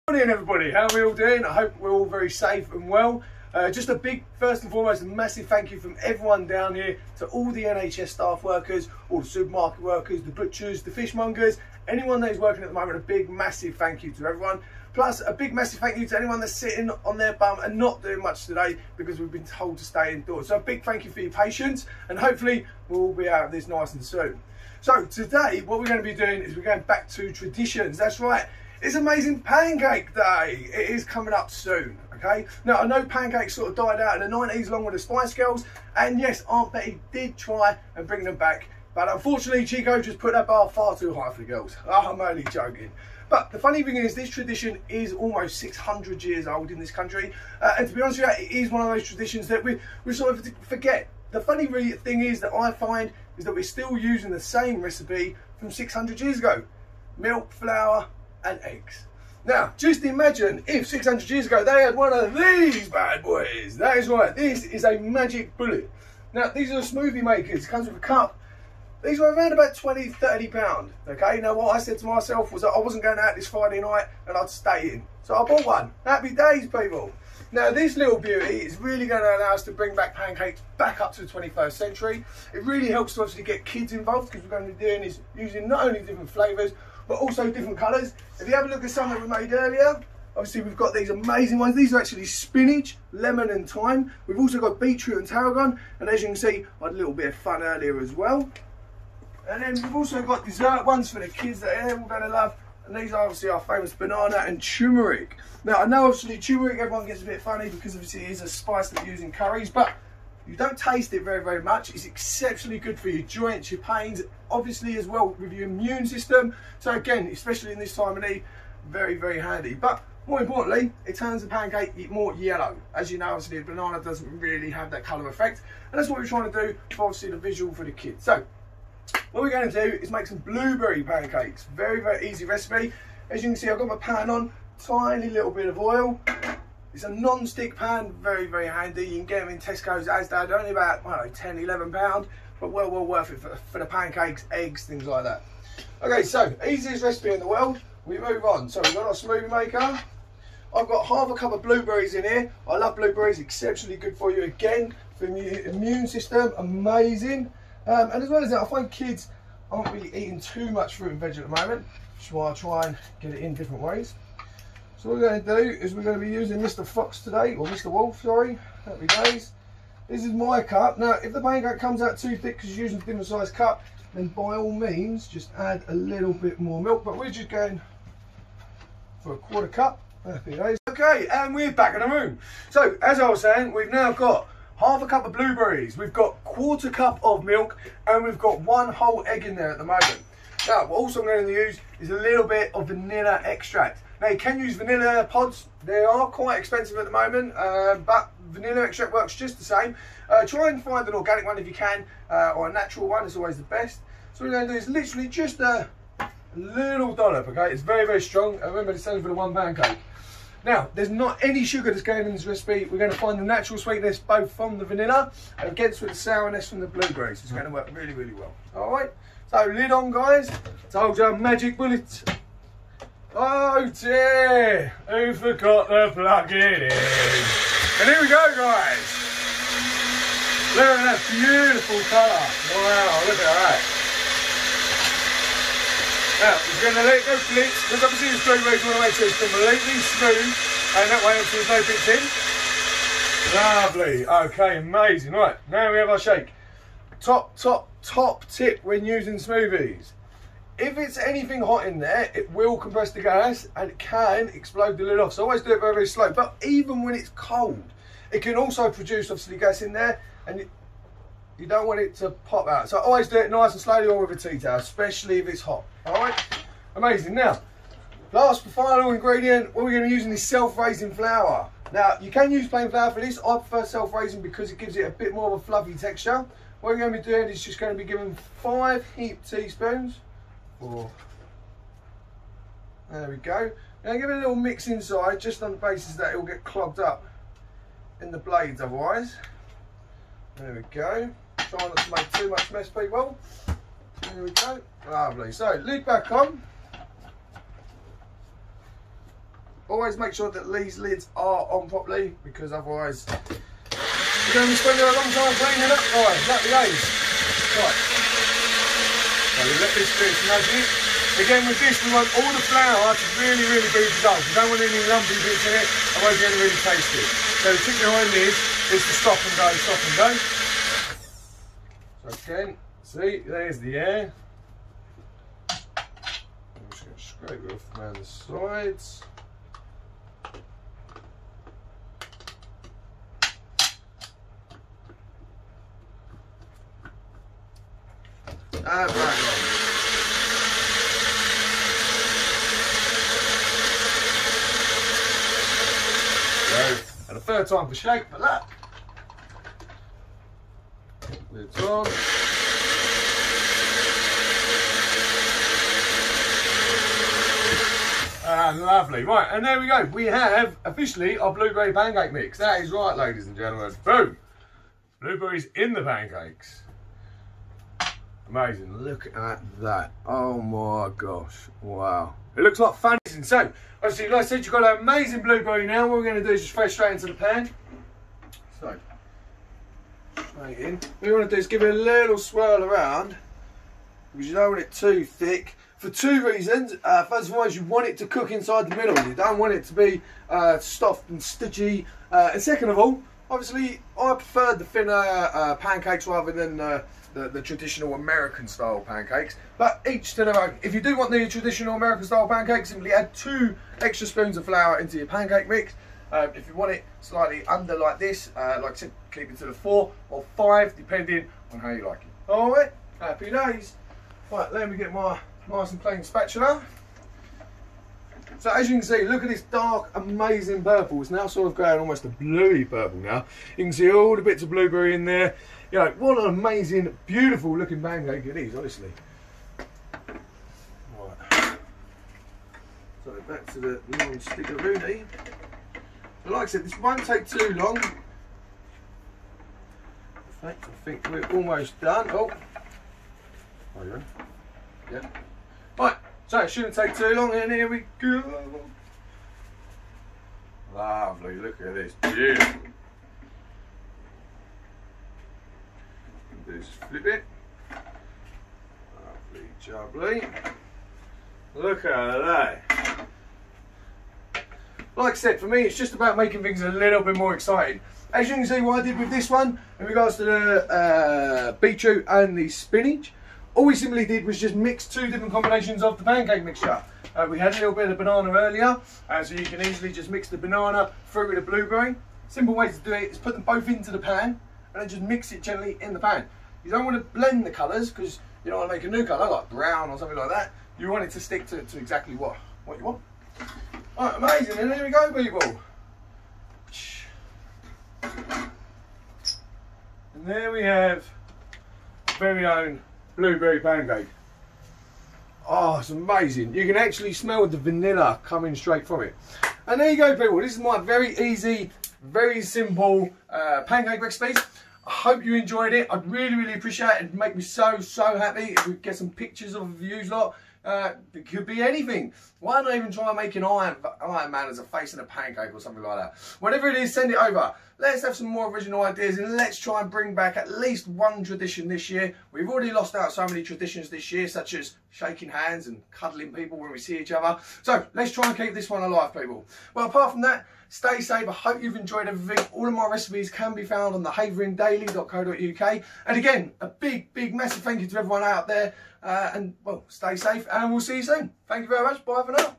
Morning everybody, how are we all doing? I hope we're all very safe and well. Just a big, first and foremost, a massive thank you from everyone down here to all the NHS staff workers, all the supermarket workers, the butchers, the fishmongers, anyone that is working at the moment. A big, massive thank you to everyone. Plus, a big, massive thank you to anyone that's sitting on their bum and not doing much today because we've been told to stay indoors. So a big thank you for your patience, and hopefully we'll all be out of this nice and soon. So today, what we're going to be doing is we're going back to traditions. That's right. It's Amazing Pancake Day. It is coming up soon, okay? Now, I know pancakes sort of died out in the 90s along with the Spice Girls, and yes, Aunt Betty did try and bring them back, but unfortunately, Chico just put that bar far too high for the girls. Oh, I'm only joking. But the funny thing is, this tradition is almost 600 years old in this country, and to be honest with you, it is one of those traditions that we sort of forget. The funny thing is that I find is that we're still using the same recipe from 600 years ago. Milk, flour, and eggs. Now, just imagine if 600 years ago they had one of these bad boys. That is right, this is a magic bullet. Now, these are the smoothie makers. It comes with a cup. These were around about £20–30. Okay, now what I said to myself was that I wasn't going out this Friday night and I'd stay in. So I bought one. Happy days, people. Now, this little beauty is really going to allow us to bring back pancakes back up to the 21st century. It really helps to obviously get kids involved, because we're going to be doing is using not only different flavours but also different colours. If you have a look at some that we made earlier, obviously we've got these amazing ones. These are actually spinach, lemon and thyme. We've also got beetroot and tarragon, and as you can see, I had a little bit of fun earlier as well. And then we've also got dessert ones for the kids that they're all going to love, and these are obviously our famous banana and turmeric. Now, I know obviously turmeric, everyone gets a bit funny because obviously it is a spice that we use in curries, but you don't taste it very much. It's exceptionally good for your joints, your pains, obviously as well with your immune system. So again, especially in this time of need, very handy. But more importantly, it turns the pancake more yellow. As you know, obviously the banana doesn't really have that colour effect, and that's what we're trying to do for obviously the visual for the kids. So what we're going to do is make some blueberry pancakes. Very easy recipe. As you can see, I've got my pan on, tiny little bit of oil. It's a non-stick pan, very handy. You can get them in Tesco's, Asda, only about, I don't know, £10–11, but well worth it for the pancakes, eggs, things like that. Okay, so easiest recipe in the world. We move on. So we've got our smoothie maker. I've got half a cup of blueberries in here. I love blueberries, exceptionally good for you again, for the immune system, amazing. And as well as that, I find kids aren't really eating too much fruit and veg at the moment, which is why I try and get it in different ways. So what we're going to do is we're going to be using Mr. Fox today, or Mr. Wolf, sorry, happy days. This is my cup. Now, if the pancake comes out too thick because you're using a different size cup, then by all means, just add a little bit more milk, but we're just going for a quarter cup, happy days. Okay, and we're back in the room. So, as I was saying, we've now got half a cup of blueberries, we've got quarter cup of milk, and we've got one whole egg in there at the moment. Now, what also I'm going to use is a little bit of vanilla extract. Now, you can use vanilla pods. They are quite expensive at the moment, but vanilla extract works just the same. Try and find an organic one if you can, or a natural one is always the best. So what we're going to do is literally just a little dollop, okay? It's very strong. Remember, it's only for the one pancake. Now, there's not any sugar that's going in this recipe. We're going to find the natural sweetness both from the vanilla and against with the sourness from the blueberries. It's going to work really well. All right, so lid on, guys. Told you, magic bullet. Oh dear, who forgot to plug it in? And here we go, guys. Look at that beautiful colour. Wow, look at that. Now, we're going to let it go blitz, because obviously the blueberries, you want to make sure it's completely smooth, and that way obviously there's no bits in. Lovely, okay, amazing. Right, now we have our shake. Top tip when using smoothies. If it's anything hot in there, it will compress the gas and it can explode the lid off. So always do it very slow. But even when it's cold, it can also produce obviously gas in there, and you don't want it to pop out. So always do it nice and slowly, or with a tea towel, especially if it's hot. All right, amazing. Now, last final ingredient, what we're going to be using is self-raising flour. Now, you can use plain flour for this. I prefer self-raising because it gives it a bit more of a fluffy texture. What we're going to be doing is just going to be giving 5 heaped teaspoons. There we go. Now give it a little mix inside, just on the basis that it will get clogged up in the blades otherwise. There we go. Try not to make too much mess, people. There we go. Lovely. So lid back on. always make sure that these lids are on properly, because otherwise you're going to be spending a long time cleaning up. Right, that the A's. Right. So we let this do some magic. Again, with this, we want all the flour to really be dissolved. We don't want any lumpy bits in it, otherwise you're going to really taste it. So the trick behind this is to stop and go, stop and go. So again, see, there's the air. I'm just going to scrape it off around the sides. And back on. And a third time for shake for that. Lids on. Lovely. Right, and there we go. We have officially our blueberry pancake mix. That is right, ladies and gentlemen. Boom! Blueberries in the pancakes. Amazing. Look at that. Oh my gosh. Wow. It looks like fun. So, obviously, like I said, you've got an amazing blueberry now. What we're going to do is just throw it straight into the pan. So, straight in. What you want to do is give it a little swirl around, because you don't want it too thick. For two reasons. First of all, you want it to cook inside the middle. You don't want it to be stuffed and stitchy. And second of all, obviously, I prefer the thinner pancakes rather than the traditional American style pancakes, but each to their own. If you do want the traditional American style pancakes, simply add 2 extra spoons of flour into your pancake mix. If you want it slightly under like this, like I said, keep it to the 4 or 5, depending on how you like it. Alright, happy days. Right, let me get my nice and plain spatula. So as you can see, look at this dark, amazing purple. It's now sort of going almost a bluey purple now. You can see all the bits of blueberry in there. You know, what an amazing, beautiful looking pancake it is, honestly. Right. So back to the non-stickeroonie. But like I said, this won't take too long. In fact, I think we're almost done. Oh, yeah. Right, so it shouldn't take too long, and here we go. Lovely, look at this, beautiful. Just flip it. Lovely, jubbly. Look at that. Like I said, for me, it's just about making things a little bit more exciting. As you can see, what I did with this one, in regards to the beetroot and the spinach, all we simply did was just mix 2 different combinations of the pancake mixture. We had a little bit of banana earlier, so you can easily just mix the banana through with the blueberry. Simple way to do it is put them both into the pan, and then just mix it gently in the pan. You don't want to blend the colours, because you don't want to make a new colour like brown or something like that. You want it to stick to exactly what you want. Right, amazing, and there we go, people. And there we have very own blueberry pancake. Oh, it's amazing. You can actually smell the vanilla coming straight from it. And there you go, people. This is my very easy, very simple pancake recipe. I hope you enjoyed it. I'd really appreciate it. It'd make me so happy if we get some pictures of views lot. It could be anything. Why not even try making Iron Man as a face in a pancake or something like that? Whatever it is, send it over. Let's have some more original ideas, and let's try and bring back at least one tradition this year. We've already lost out so many traditions this year, such as shaking hands and cuddling people when we see each other. So let's try and keep this one alive, people. Well, apart from that, stay safe. I hope you've enjoyed everything. All of my recipes can be found on the haveringdaily.co.uk. And again, a big massive thank you to everyone out there. And well, stay safe, and we'll see you soon. Thank you very much. Bye for now.